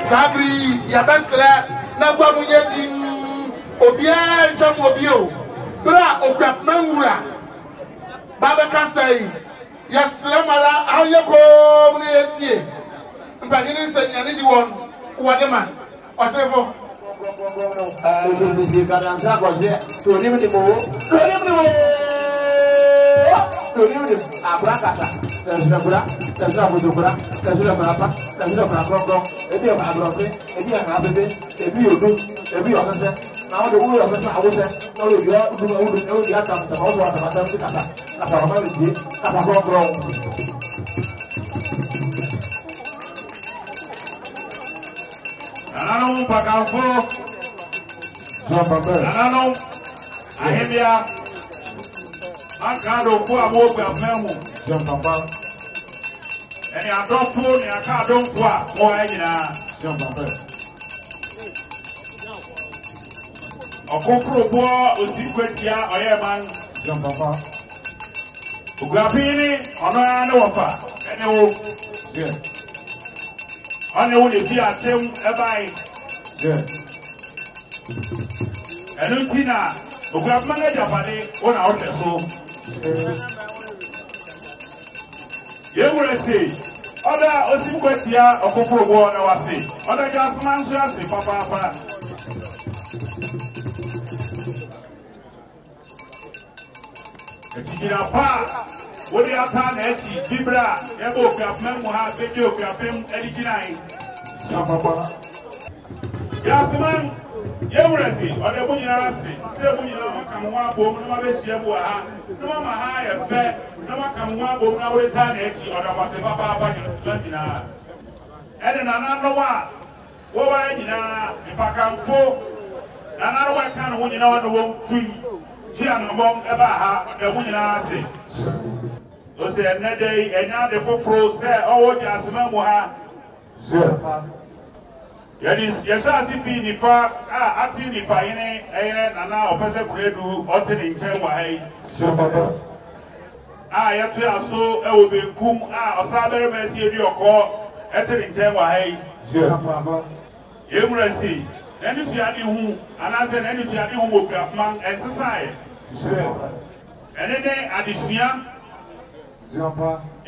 Sabri Yabasra Naguamuye Obia Jamobio Bra Okuapehene Baba Kasai Yasramala Ayako Netie Mpagini said you need one Wademan or Trevor. Anano Pakamfo, Anano, Ahibia, Akado for a walk of Memo, John Papa, and I don't pull me, I can't don't walk, or John Papa. A Okuapehene Oseadeeyo Kwasi John Papa. Okuapehene Oseadeeyo and oh, on the only fear them by and Utina, Okuapehene Japane, on our so. You will say, other Oseadeeyo Kwasi Akuffo, I say, other just man, say, Papa. Pa, what you are telling Bibra, Ebo Okuapehene have video Okuapehene editing. Gyase man, you will see, or the Bunyanasi, Sebuna, come one boom, no Shebua, no Maha, a fair, no one come one boom, no return edgy, or the Papa, Splendina. And another one, what I in Pakamfo, another one can win on the wrong tree. Jian among Ebaha, the Bunyanasi. Those are not day, and now the Fofro say, oh, Gyase man, Yashasi Nifa, Ati Nifaine, and now Professor Credu, Otten in Cheway. I have to so I will be Kum, Osabe Messi, your call, Etten in Cheway. You and you see who, and I said, and you see who will be among and society. And then at the Sia,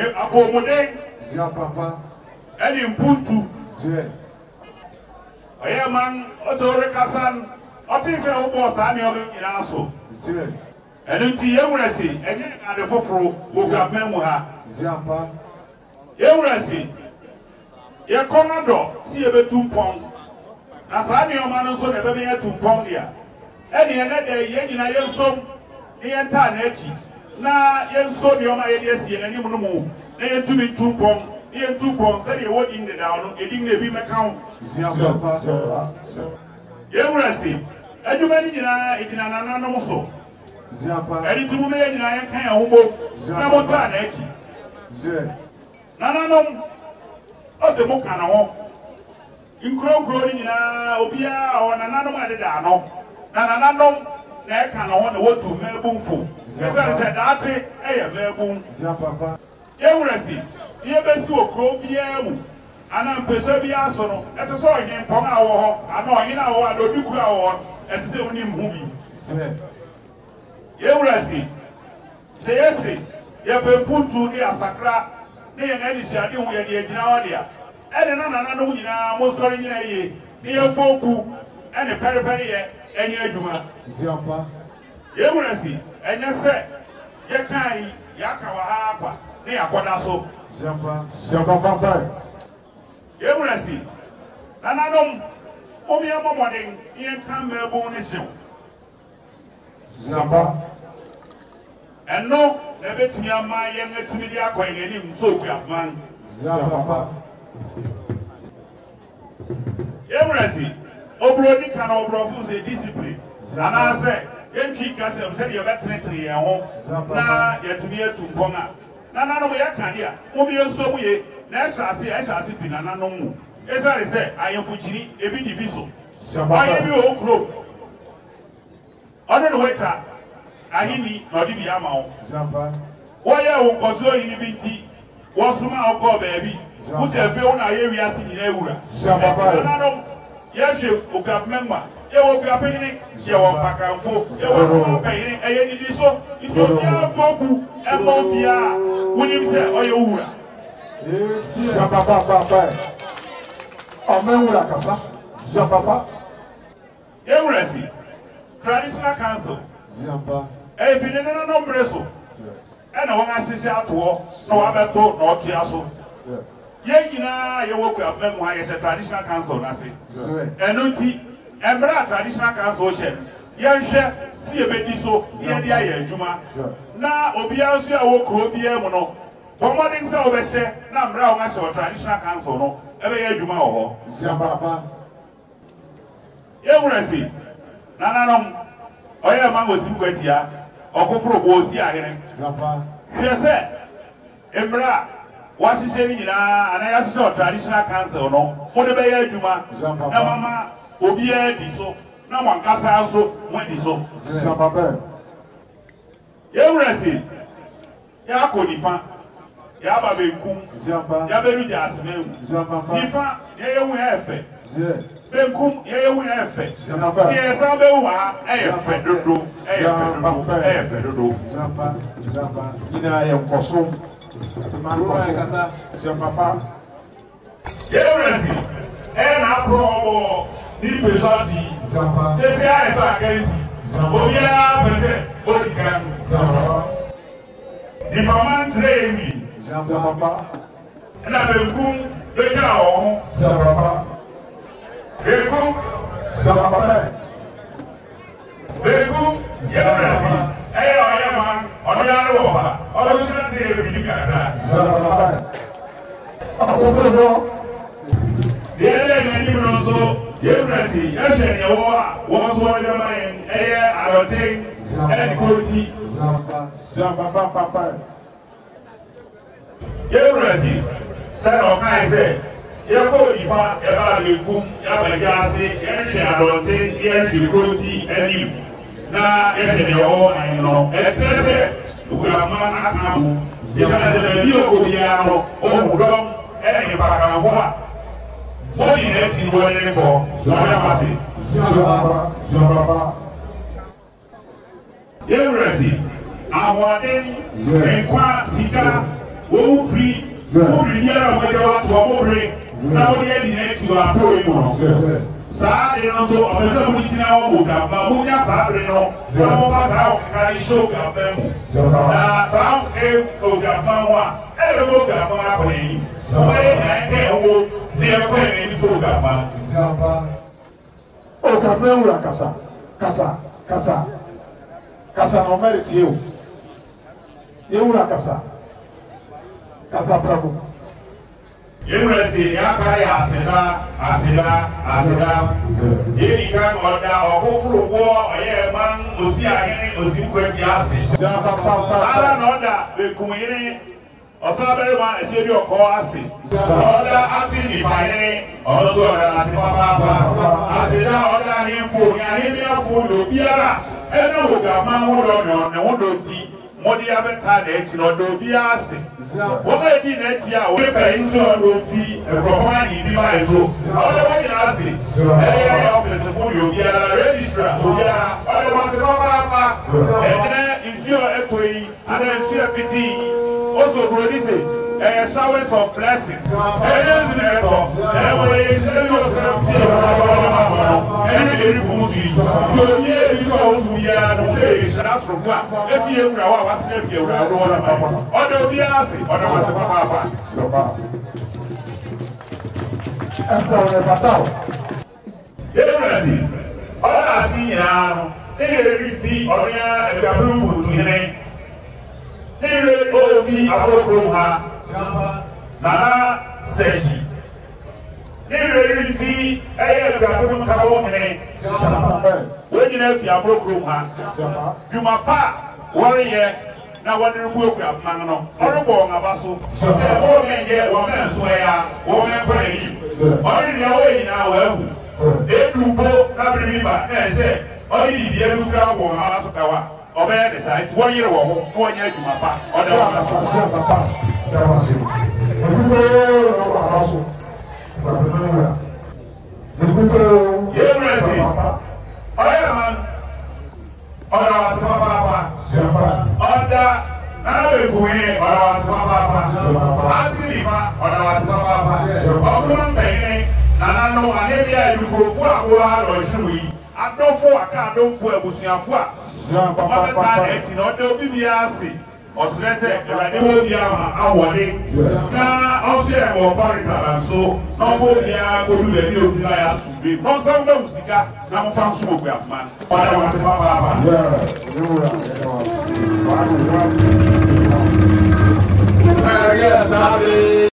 Apomode, and in Puntu. I am man, Otorekasan, Otis, who was in Aso. And into Yemresi, and then at the Fofro, Okuapehene. Yemresi, your commando, see a bit 2 pounds. As I knew a man so the baby 2 pounds here. Any another Yenina Yensom, the entire Nechi. Now, Yenso, your my ideas, and you know, they had to be 2 pounds. Here 2 pounds, then you walk in the down, getting the beam account. Yemresi, and you manage in an anonymous. And it's a woman in a kind of hobo, Nabotan, Nananum, Osemokano. In Crow growing in Obia or Nanano, Nananum, Nakano, the word to Melbourne. Yes, I said, that's it, Melbourne. Yemresi. Here, best to a crow be and I'm Persevia Sono, as I saw him, Pong our, I know in our Loduka, as the only movie. Yemresi, say yes, you have been put to the Asakra, they and any shadow we are the Ginadia, and another most story in a year, near Foku, and a periphery, and your Juma. Yemresi, and you say, Yakai, Yakawa, near Quadaso. Yemresi, Nananum, Omiama morning, Ian Campbell Bonison. And no, the bit me on my young to me, the acquaint him so good, man. Yemresi, Obrodi can overfuse a discipline. And I say, Yankee Castle said you're veterinary at home. Now, yet to be a 2 ponga. Nana we are candia. Mobile so we, I shall see Pinano. As I say, I am Fujini, a bit diviso. Why have you all grow? Other the waiter, I need not be amount. Why are you in the BT? Was my baby? Who's a few na area in Eura? Yes, you got member. You will be a penny. You will pack and folk. You will pay any so. It's your folk and Mobia. When you say, oh, you are. Papa. Omewura kasa. Papa. Everesi. Traditional council. If you didn't know Bresso. And I want to say out to all. No other talk, no Tiaso. Yegina, you work with them why is a traditional council, Nasi. And Nunti, and Bra traditional council, Yansha, see a bit so, Yadia Juma. Now, Obiasia work Robia Mono. One more thing, so they say, now Brown as a traditional council, no, every year Juma or Papa. Everesi, Nananum, Oya Mango Simquetia, Okuffo Oseadeeyo. Yes, Embra. What is saying, and I saw traditional council, no, what the Bay Juma, Namama, Obia, Diso, no one Casa also went Diso. Everesi, Yakonifa, Yababekum, Yaberu Gyase, Nifa, Yayu Efe, Bekum, Yayu Efe, yes, Abewa, Efedo, Efedo, Efedo, Papa. Everesi, and I promo the Pesati. Say, I say, Obia, Odican. If a man say me, Papa, and I will boom the cow, Papa. Bekum, Papa. Bekum, Everesi. I am on the other. I was not saying everything. The other also, Everesi, Everesi, was one of my air, I don't think, and quality. Everesi, said of my say, Yako, if I ever boom, Gyase, Gyase, I don't think, Gyase, quality, and you. Now, if you know, especially we are man, you can have a video of the Yano, or Dom, and the Bacana. What is next in one anymore? Zamasi. Everesi, I want any Kwasi, who free, who renewal when you want to operate. Now, we are the next to our program. Saturday also, I was able to know Mamuya Saturday, no, I show them. Some Ogamawa, and Ogama, they are playing so Gama. Okapehene Kasa, no merit you. You are Kasa Prabhu. Everesi, Yakari Asida. Ye can order or go through war or ye man Oseadeeyo Kwasi. Sala order the Kumini Oseadeeyo Kwasi. Order asking if I also Papa. Asida order him for Yahimia food, Biara, and no Gama on the Wodo. Modi abeta de chi no do bia ase wo ba di na chi a wo pe nso do fi proper ni ba ezo o de wo na ase eh office for you bia registrar bia o de was papa and if you are equity and if you are pity also produce showers of blessing and when you say yourself and you remove you so we are no face that's from what if you was if you are other biasi other was papa essa é fatal Everesi olha assim ele fi olha e abru tu ne ele ouvi a procura na seji ele fi e abru cabo ne when you fi a procura juma pa warrior na wani rubu ku amman no orobo ngaba so se o menje wo men so ya wo men kwa yi ori ne o yi na wa hu edubo na biriba na se ori di die lu kra wo ngaba so kawa obe de sai wo yire wo ho wo nya adwuma pa o de wa so papa Oseadeeyo awole na Oseadeeyo obarika so na obia kodu be ni ofina ya sube no samba musika na mo fa so Okuapehene para wa se papa